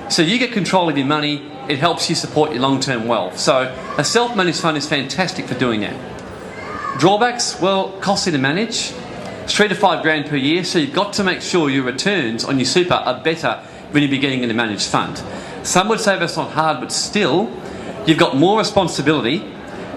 So you get control of your money, it helps you support your long-term wealth. So a self-managed fund is fantastic for doing that. Drawbacks, well, costly to manage. It's 3 to 5 grand per year, so you've got to make sure your returns on your super are better when you're getting in a managed fund. Some would say that's not hard, but still, you've got more responsibility,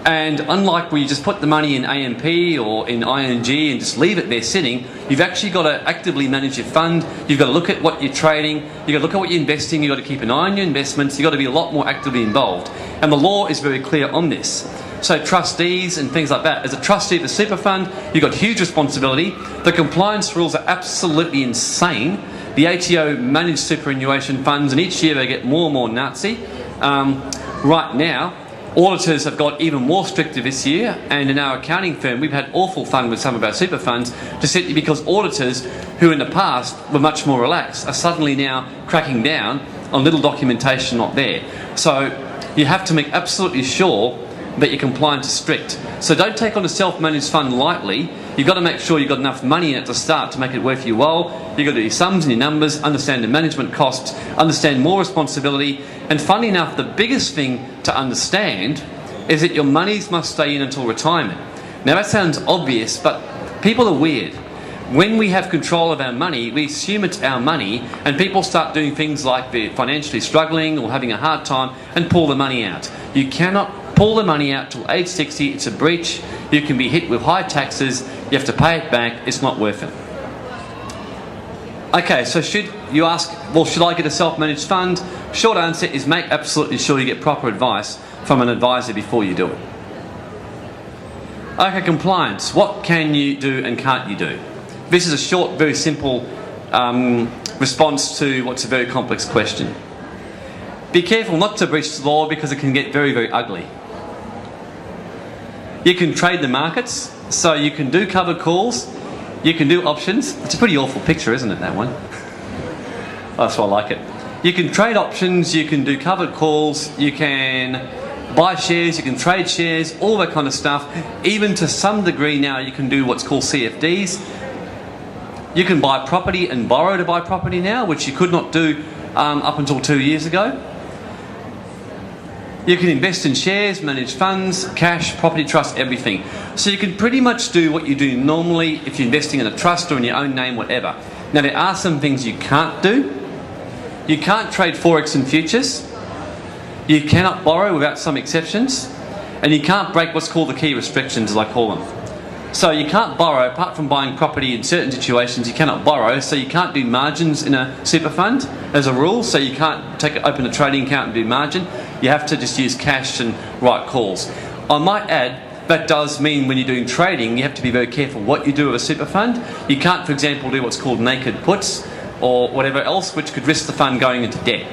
and unlike where you just put the money in AMP or in ING and just leave it there sitting, you've actually got to actively manage your fund. You've got to look at what you're trading, you've got to look at what you're investing, you've got to keep an eye on your investments, you've got to be a lot more actively involved. And the law is very clear on this. So trustees and things like that. As a trustee of a super fund, you've got huge responsibility. The compliance rules are absolutely insane. The ATO manage superannuation funds, and each year they get more and more Nazi. Right now, auditors have got even more stricter this year, and in our accounting firm we've had awful fun with some of our super funds, just simply because auditors who in the past were much more relaxed are suddenly now cracking down on little documentation not there. So you have to make absolutely sure that your compliance is strict. So don't take on a self-managed fund lightly. You've got to make sure you've got enough money in it to start to make it worth your while. You've got to do your sums and your numbers, understand the management costs, understand more responsibility, and funny enough, the biggest thing to understand is that your monies must stay in until retirement. Now that sounds obvious, but people are weird. When we have control of our money, we assume it's our money, and people start doing things like they're financially struggling or having a hard time and pull the money out. You cannot pull the money out till age 60, it's a breach. You can be hit with high taxes, you have to pay it back, it's not worth it. Okay, so should you ask, well, should I get a self-managed fund? Short answer is make absolutely sure you get proper advice from an advisor before you do it. Okay, compliance. What can you do and can't you do? This is a short, very simple response to what's a very complex question. Be careful not to breach the law because it can get very, very ugly. You can trade the markets, so you can do covered calls, you can do options. It's a pretty awful picture, isn't it, that one? That's why I like it. You can trade options, you can do covered calls, you can buy shares, you can trade shares, all that kind of stuff. Even to some degree now you can do what's called CFDs. You can buy property and borrow to buy property now, which you could not do up until 2 years ago. You can invest in shares, manage funds, cash, property trust, everything. So you can pretty much do what you do normally if you're investing in a trust or in your own name, whatever. Now there are some things you can't do. You can't trade Forex and futures. You cannot borrow without some exceptions. And you can't break what's called the key restrictions, as I call them. So you can't borrow, apart from buying property in certain situations, you cannot borrow, so you can't do margins in a super fund as a rule, so you can't open a trading account and do margin. You have to just use cash and write calls. I might add, that does mean when you're doing trading, you have to be very careful what you do with a super fund. You can't, for example, do what's called naked puts or whatever else, which could risk the fund going into debt.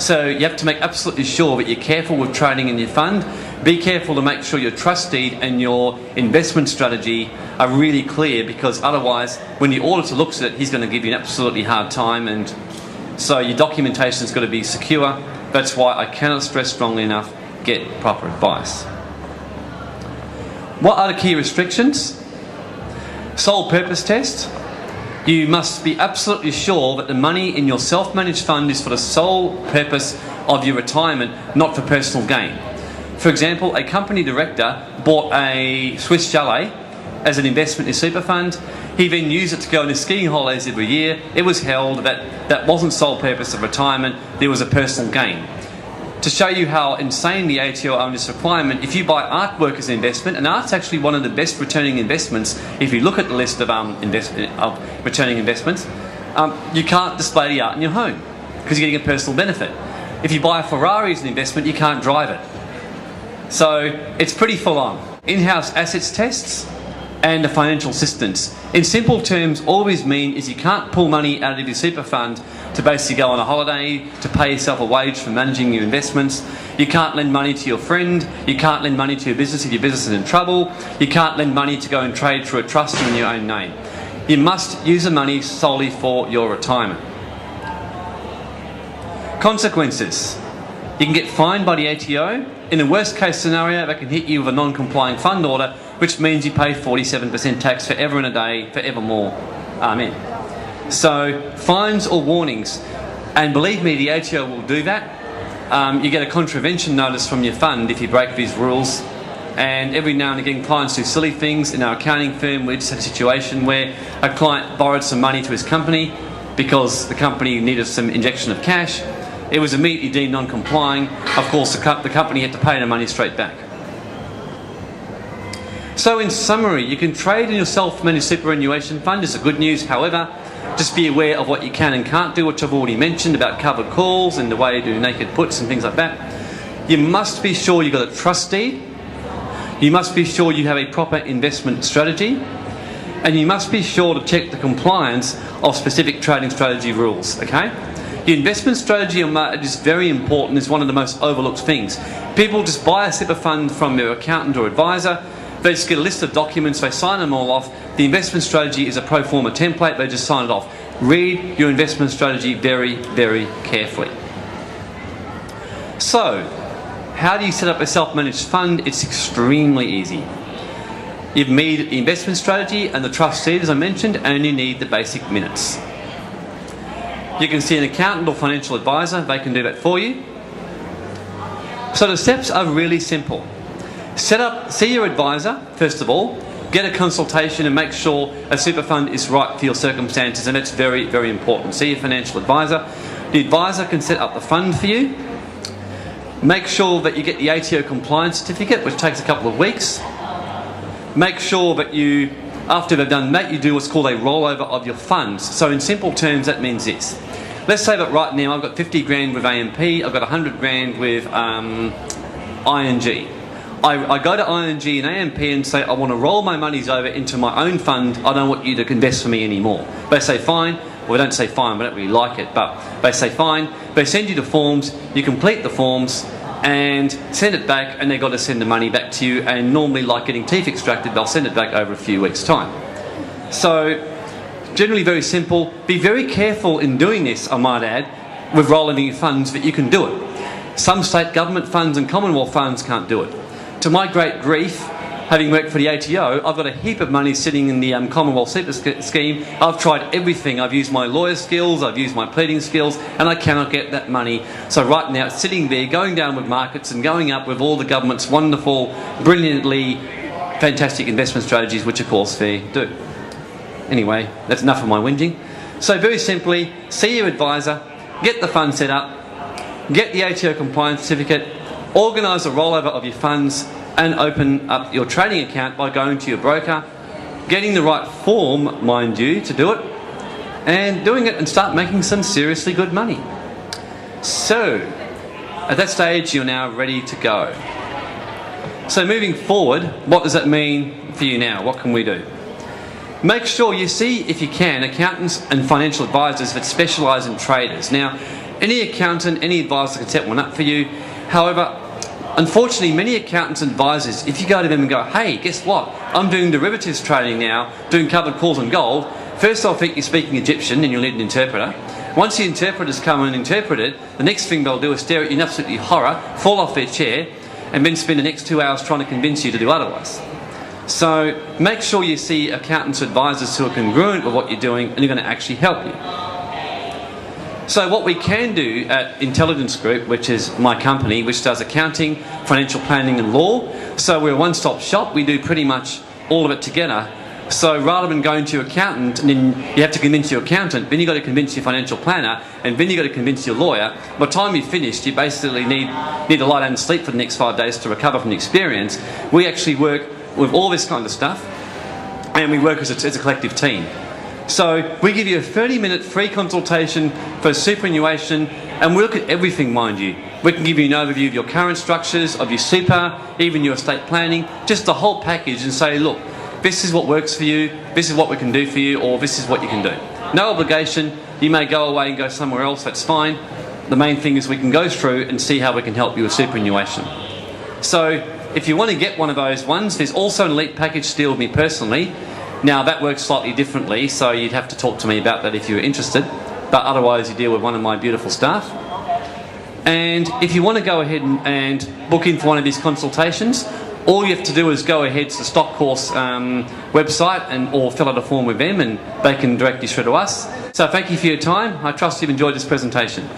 So you have to make absolutely sure that you're careful with trading in your fund. Be careful to make sure your trust deed and your investment strategy are really clear, because otherwise when the auditor looks at it, he's going to give you an absolutely hard time, and so your documentation's got to be secure. That's why I cannot stress strongly enough, get proper advice. What are the key restrictions? Sole purpose test. You must be absolutely sure that the money in your self-managed fund is for the sole purpose of your retirement, not for personal gain. For example, a company director bought a Swiss chalet as an investment in a super fund. He then used it to go on his skiing holidays every year. It was held that that wasn't sole purpose of retirement, there was a personal gain. To show you how insane the ATO own this requirement, if you buy artwork as an investment, and art's actually one of the best returning investments, if you look at the list of returning investments, you can't display the art in your home because you're getting a personal benefit. If you buy a Ferrari as an investment, you can't drive it. So it's pretty full on. In-house assets tests and the financial assistance. In simple terms, all these mean is you can't pull money out of your super fund to basically go on a holiday, to pay yourself a wage for managing your investments. You can't lend money to your friend. You can't lend money to your business if your business is in trouble. You can't lend money to go and trade through a trust in your own name. You must use the money solely for your retirement. Consequences. You can get fined by the ATO. In the worst case scenario, they can hit you with a non-complying fund order, which means you pay 47% tax forever and a day, forevermore. Amen. So, fines or warnings. And believe me, the ATO will do that. You get a contravention notice from your fund if you break these rules. And every now and again, clients do silly things. In our accounting firm, we just had a situation where a client borrowed some money to his company because the company needed some injection of cash. It was immediately deemed non-complying. Of course, the company had to pay the money straight back. So in summary, you can trade in your self-managed superannuation fund. It's a good news. However, just be aware of what you can and can't do, which I've already mentioned about covered calls and the way you do naked puts and things like that. You must be sure you've got a trust deed. You must be sure you have a proper investment strategy. And you must be sure to check the compliance of specific trading strategy rules, okay? The investment strategy is very important. It's one of the most overlooked things. People just buy a super fund from their accountant or advisor. They just get a list of documents, they sign them all off. The investment strategy is a pro forma template, they just sign it off. Read your investment strategy very, very carefully. So, how do you set up a self-managed fund? It's extremely easy. You've made the investment strategy and the trust deed, as I mentioned, and you need the basic minutes. You can see an accountant or financial advisor, they can do that for you. So the steps are really simple. See your advisor, first of all, get a consultation and make sure a super fund is right for your circumstances, and it's very, very important. See your financial advisor. The advisor can set up the fund for you. Make sure that you get the ATO compliance certificate, which takes a couple of weeks. Make sure that after they've done that, you do what's called a rollover of your funds. So in simple terms, that means this. Let's say that right now I've got 50 grand with AMP, I've got 100 grand with ING. I go to ING and AMP and say, I want to roll my monies over into my own fund. I don't want you to invest for me anymore. They say fine. Well, they don't say fine, we don't really like it, but they say fine. They send you the forms, you complete the forms and send it back, and they've got to send the money back to you, and normally, like getting teeth extracted, they'll send it back over a few weeks' time. So generally very simple. Be very careful in doing this, I might add, with rolling your funds, that you can do it. Some state government funds and Commonwealth funds can't do it. To my great grief, having worked for the ATO, I've got a heap of money sitting in the Commonwealth Super Scheme. I've tried everything. I've used my lawyer skills, I've used my pleading skills, and I cannot get that money. So right now, it's sitting there, going down with markets and going up with all the government's wonderful, brilliantly fantastic investment strategies, which of course they do. Anyway, that's enough of my whinging. So very simply, see your advisor, get the fund set up, get the ATO compliance certificate, organise a rollover of your funds, and open up your trading account by going to your broker, getting the right form, mind you, to do it, and doing it and start making some seriously good money. So, at that stage, you're now ready to go. So moving forward, what does that mean for you now? What can we do? Make sure you see, if you can, accountants and financial advisors that specialise in traders. Now, any accountant, any advisor can set one up for you. However, unfortunately, many accountants and advisors, if you go to them and go, hey, guess what? I'm doing derivatives trading now, doing covered calls on gold. First, they'll think you're speaking Egyptian and you'll need an interpreter. Once the interpreters come and interpret it, the next thing they'll do is stare at you in absolutely horror, fall off their chair, and then spend the next 2 hours trying to convince you to do otherwise. So make sure you see accountants or advisors who are congruent with what you're doing and are going to actually help you. So what we can do at Intelligence Group, which is my company, which does accounting, financial planning and law, so we're a one-stop shop. We do pretty much all of it together. So rather than going to your accountant and then you have to convince your accountant, then you've got to convince your financial planner, and then you've got to convince your lawyer, by the time you've finished, you basically need to lie down and sleep for the next 5 days to recover from the experience. We actually work with all this kind of stuff, and we work as a collective team. So we give you a 30-minute free consultation for superannuation, and we look at everything, mind you. We can give you an overview of your current structures, of your super, even your estate planning, just the whole package, and say, look, this is what works for you, this is what we can do for you, or this is what you can do. No obligation. You may go away and go somewhere else, that's fine. The main thing is we can go through and see how we can help you with superannuation. So if you want to get one of those ones, there's also an elite package deal with me personally. Now that works slightly differently, so you'd have to talk to me about that if you were interested, but otherwise you deal with one of my beautiful staff. And if you want to go ahead and book in for one of these consultations, All you have to do is go ahead to the stock course website or fill out a form with them, and they can direct you straight to us. So thank you for your time. I trust you've enjoyed this presentation.